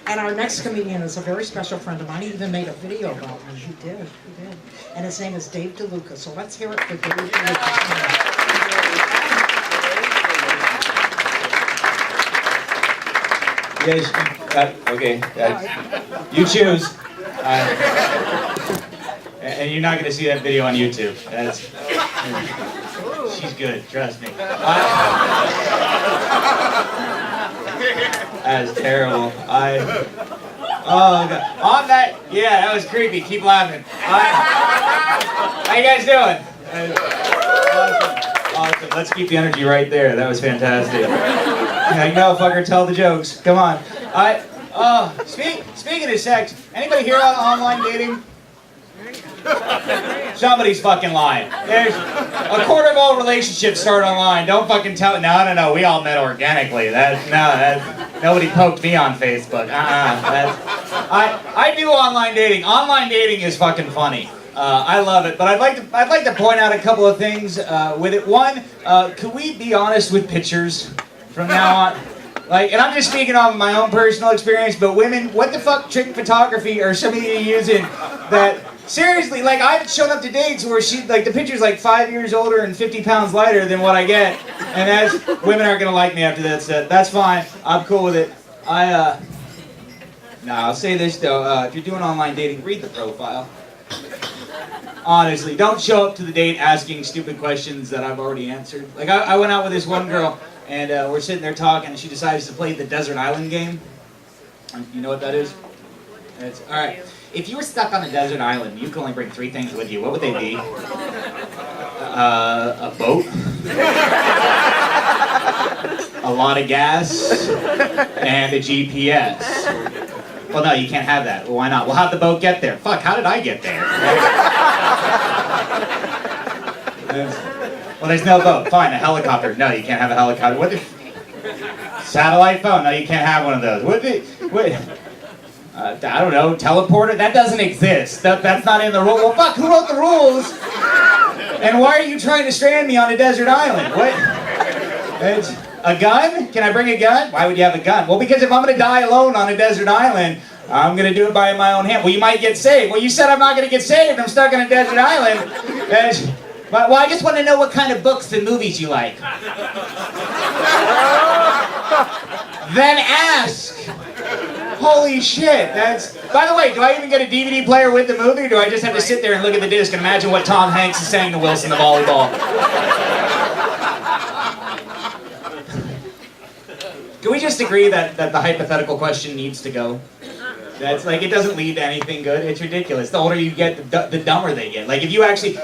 And our next comedian is a very special friend of mine. He even made a video about me. He did. And his name is Dave DeLuca. So let's hear it for Dave DeLuca. Yes, okay. You choose. And you're not going to see that video on YouTube. She's good, trust me. That's terrible. Oh, God. On that, yeah, that was creepy. Keep laughing. How you guys doing? Awesome. Let's keep the energy right there. That was fantastic. I know, fucker, tell the jokes. Come on. Speaking of sex, anybody here on online dating? Somebody's fucking lying. There's a quarter of all relationships start online. Don't fucking tell. No. We all met organically. Nobody poked me on Facebook. I do online dating. Online dating is fucking funny. I love it, but I'd like to point out a couple of things with it. One, could we be honest with pictures from now on? And I'm just speaking off of my own personal experience, but women, what the fuck trick photography are some of you using that, seriously, I've shown up to dates where the picture's 5 years older and 50 pounds lighter than what I get, and women aren't gonna like me after that set. That's fine, I'm cool with it. I'll say this though, if you're doing online dating, read the profile. Honestly, don't show up to the date asking stupid questions that I've already answered. I went out with this one girl, and we're sitting there talking, and she decides to play the Desert Island game. You know what that is? Alright, if you were stuck on a desert island, you could only bring 3 things with you. What would they be? A boat, a lot of gas, and a GPS. Well, no, you can't have that. Well, why not? Well, how'd the boat get there? Fuck, how did I get there? Well, there's no boat. Fine, a helicopter. No, you can't have a helicopter. What the... Satellite phone. No, you can't have one of those. I don't know, teleporter? That doesn't exist. That's not in the rule. Well, fuck, who wrote the rules? And why are you trying to strand me on a desert island? What? A gun? Can I bring a gun? Why would you have a gun? Well, because if I'm going to die alone on a desert island, I'm going to do it by my own hand. Well, you might get saved. Well, you said I'm not going to get saved. I'm stuck on a desert island. Well, I just want to know what kind of books and movies you like. Then ask. Holy shit, By the way, do I even get a DVD player with the movie, or do I just have to sit there and look at the disc and imagine what Tom Hanks is saying to Wilson the volleyball? Can we just agree that the hypothetical question needs to go? That's it doesn't lead to anything good. It's ridiculous. The older you get, the dumber they get. If you actually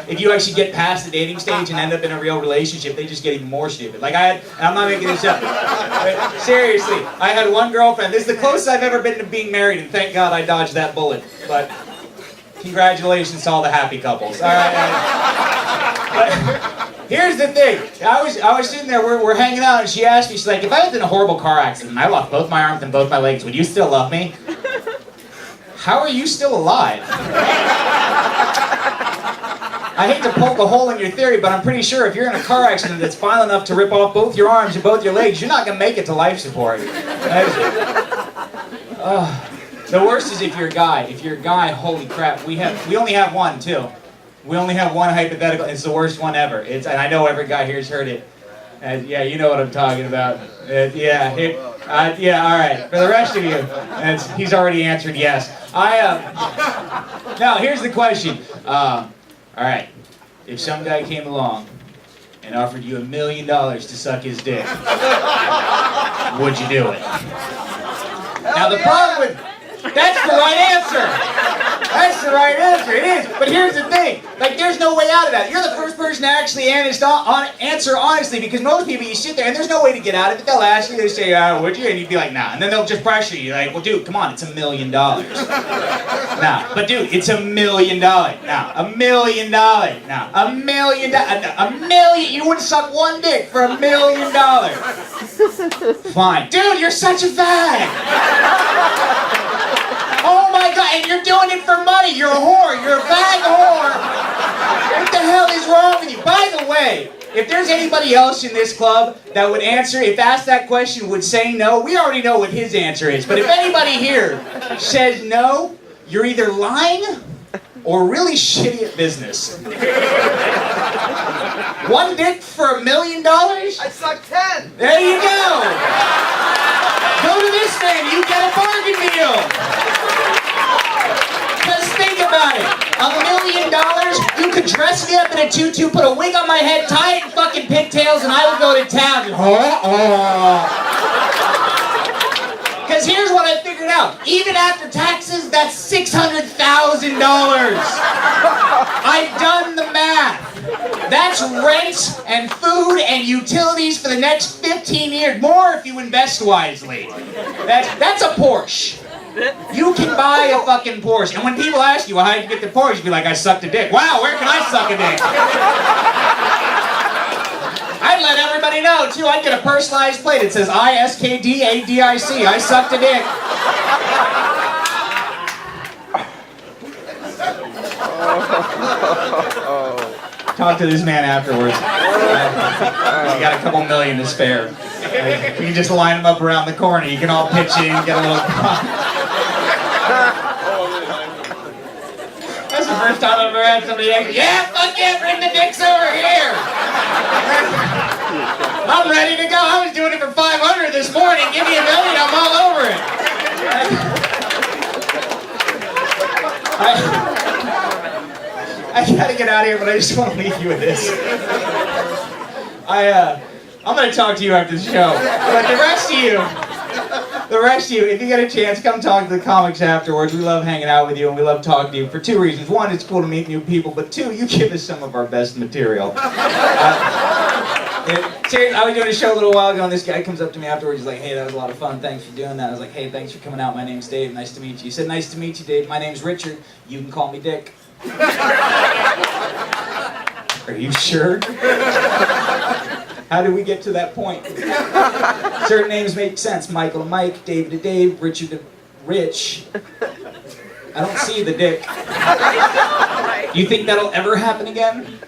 get past the dating stage and end up in a real relationship, they just get even more stupid. And I'm not making this up. Seriously, I had one girlfriend. This is the closest I've ever been to being married, and thank God I dodged that bullet. But congratulations to all the happy couples. All right. But here's the thing. I was sitting there. We're hanging out, and she asked me. She's like, "If I was in a horrible car accident and I lost both my arms and both my legs, would you still love me?" How are you still alive? I hate to poke a hole in your theory, but I'm pretty sure if you're in a car accident that's violent enough to rip off both your arms and both your legs, you're not going to make it to life support. The worst is if you're a guy. If you're a guy, holy crap, we only have one, too. We only have one hypothetical. It's the worst one ever. And I know every guy here's heard it. Yeah, you know what I'm talking about. Yeah, all right. For the rest of you, he's already answered yes. Now, here's the question. All right. If some guy came along and offered you $1 million to suck his dick, would you do it? Now, the problem with... That's the right answer. That's the right answer. It is. But here's the thing. There's no way out of that. You're the first person to actually answer honestly, because most people, you sit there and there's no way to get out of it. They'll ask you, they say, would you? And you'd be like, nah. And then they'll just pressure you. Well, dude, come on, it's $1 million. Nah, but dude, it's $1 million. Now, $1 million. Now, $1 million. $1 million. You wouldn't suck one dick for $1 million. Fine. Dude, you're such a fag. Oh my God, and you're doing it for money. You're a whore. You're a bag whore. What the hell is wrong with you? By the way, if there's anybody else in this club that would answer, if asked that question, would say no, we already know what his answer is. But if anybody here says no, you're either lying or really shitty at business. One dick for $1 million? I suck 10. There you go. Go to this man, you get a bargain deal. Just think about it. $1 million, you could dress me up in a tutu, put a wig on my head, tie it in fucking pigtails, and I would go to town. Because here's what I figured out. Even after taxes, that's $600,000. I've done the math. That's rent and food and utilities for the next 15 years. More if you invest wisely. That's a Porsche. You can buy a fucking Porsche. And when people ask you, well, how'd you get the Porsche? You be like, I sucked a dick. Wow, where can I suck a dick? I'd let everybody know, too. I'd get a personalized plate. It says ISKDADIC. I sucked a dick. Talk to this man afterwards. You got a couple million to spare. You can just line them up around the corner. You can all pitch in and get a little... That's the first time I've ever had somebody ask, yeah, fuck yeah, bring the dicks over here. I'm ready to go. I was doing it for $500 this morning. Give me $1 million, I'm all over it. I gotta get out of here, but I just want to leave you with this. I'm gonna talk to you after the show. But the rest of you, if you get a chance, come talk to the comics afterwards. We love hanging out with you and we love talking to you for two reasons. One, it's cool to meet new people, but two, you give us some of our best material. Seriously, I was doing a show a little while ago and this guy comes up to me afterwards. He's like, hey, that was a lot of fun. Thanks for doing that. I was like, hey, thanks for coming out. My name's Dave. Nice to meet you. He said, nice to meet you, Dave. My name's Richard. You can call me Dick. Are you sure? How did we get to that point? Certain names make sense. Michael to Mike, David to Dave, Richard to Rich. I don't see the dick. Do you think that'll ever happen again?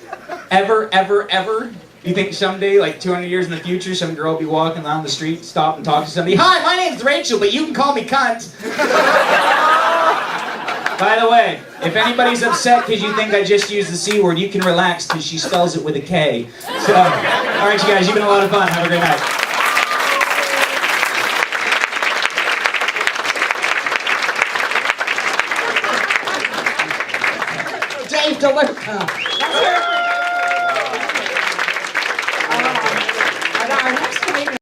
Ever, ever, ever? You think someday, like 200 years in the future, some girl will be walking down the street, stop and talk to somebody, hi, my name's Rachel, but you can call me cunt. By the way, if anybody's upset because you think I just used the C word, you can relax because she spells it with a K. So, alright you guys, you've been a lot of fun. Have a great night. Dave DeLuca.